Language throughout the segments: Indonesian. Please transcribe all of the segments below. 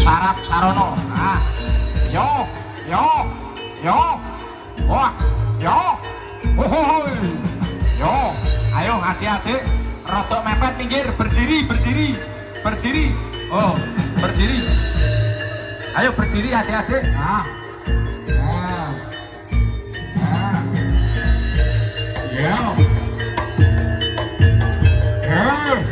syarat sarono. Nah, yo, yo, yo, wah, yo, hohoi, yo, ayo hati-hati, rodok mepet pinggir, berdiri, berdiri, berdiri, oh, berdiri, ayo berdiri hati-hati. Nah, nah, nah, yo, yo.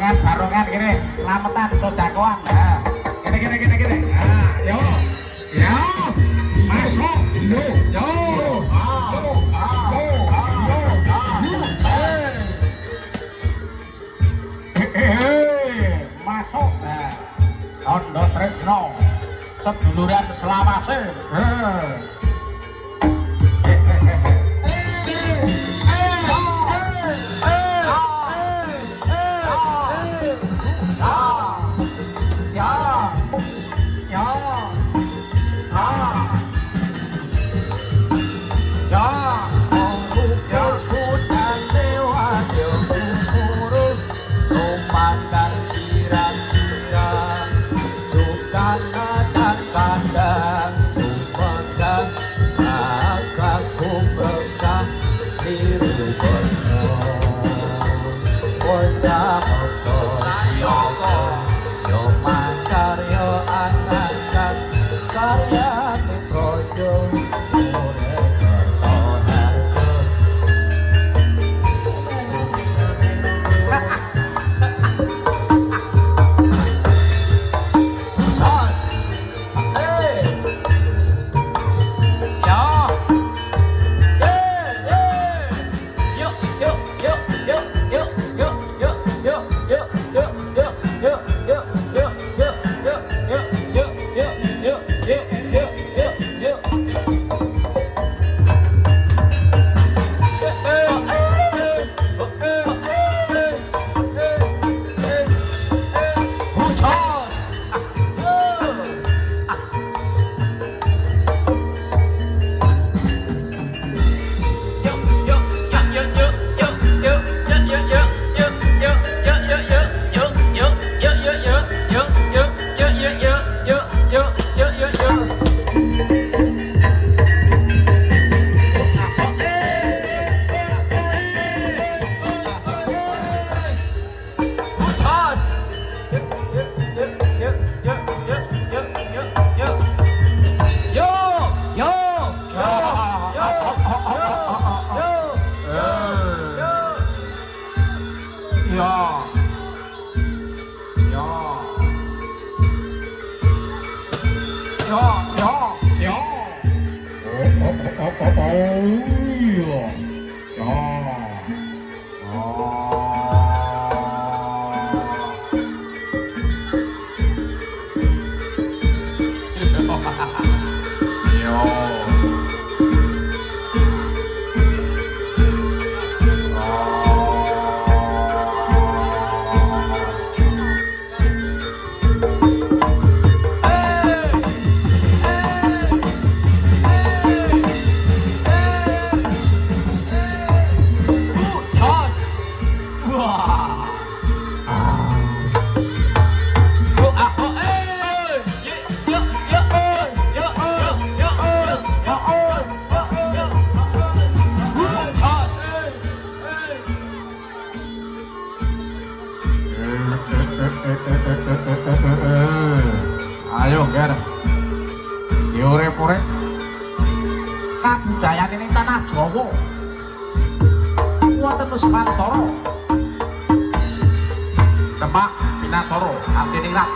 Barongan gini, selamatan sodakoan. Nah, gini. Ah, yo, masuk, yo, masuk. Nah, Tondo Tresno, seduluran selawase. Ayo, Ger. Diurip-urip. Kabudayan ini tanah Jawa. Wonten Nuswantara. Demak, Binatara, Abdiningrat.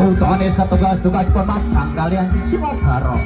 Utane setugas-tugas pematang kalian Simadara.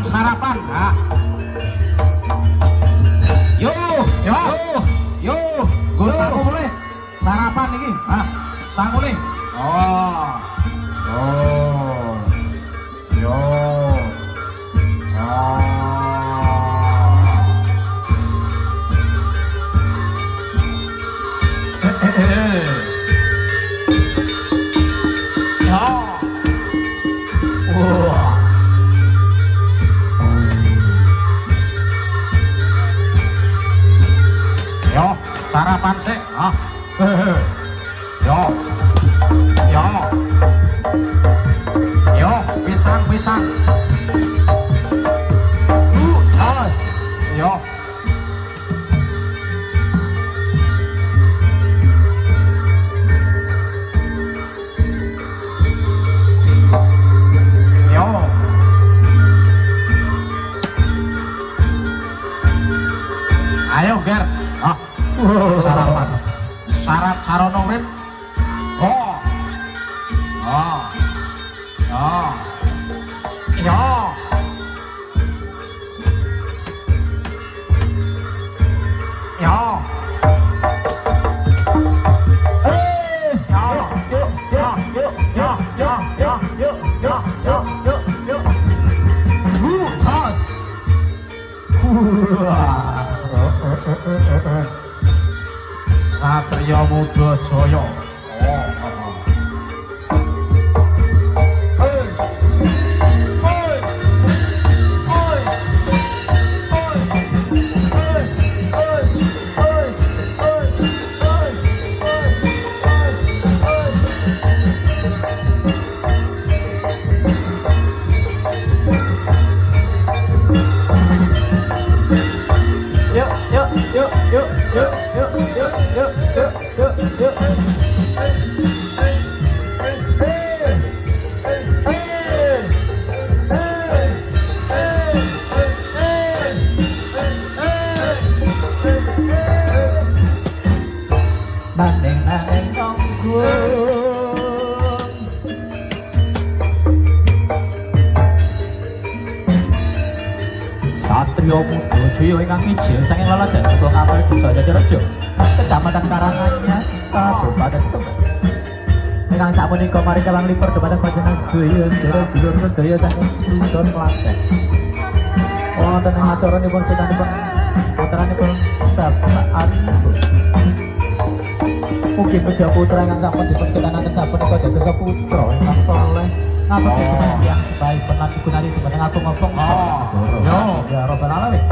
Sarapan. Nah. Gus aku boleh sarapan ini. Ah, sanggup nih. Yo. Sarapan sih, yo, pisang, tos, yo, ayo Ger, sarapan, syarat sarono urip, Satria Muda Jaya. Satria Muda Jaya ingkang mijil saking leladan Kutha Kapel Desa Jatirejo, Kecamatan Karanganyar, Kabupaten Tembak. Ingkang sapunika mari kawanglipur dumateng panjenengan sedaya sedaya saking Lundon Klaten. Wonten ing acaranipun sedanipun puteranipun Bapak Mugi Media Putra ingkang sampun dipun ketanaken sapunika dados putra ingkang saleh ngapunten Oh. kepada yang sebaik pernah digunani dening aku ngobong. Oh. Yo, ya robbal alamin.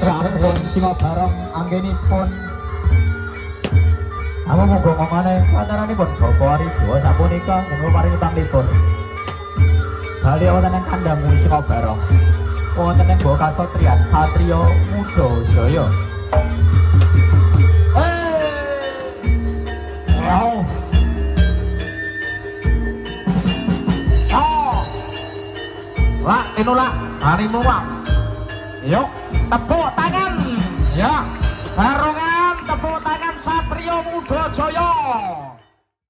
Sampun singa bareng anggenipun Aku mau ngomongane pantaranipun Bapak Arido sapunika nggih paringi panglipur. Bali wonten ing kandhang Singa Barong. Wonten ing Bawa Kasatriyan Satriya Muda Jaya. Wow. Oh. Lak, tinulak, harimu wak. Yuk, tepuk tangan. Ya, barongan tepuk tangan Satriya Muda Jaya.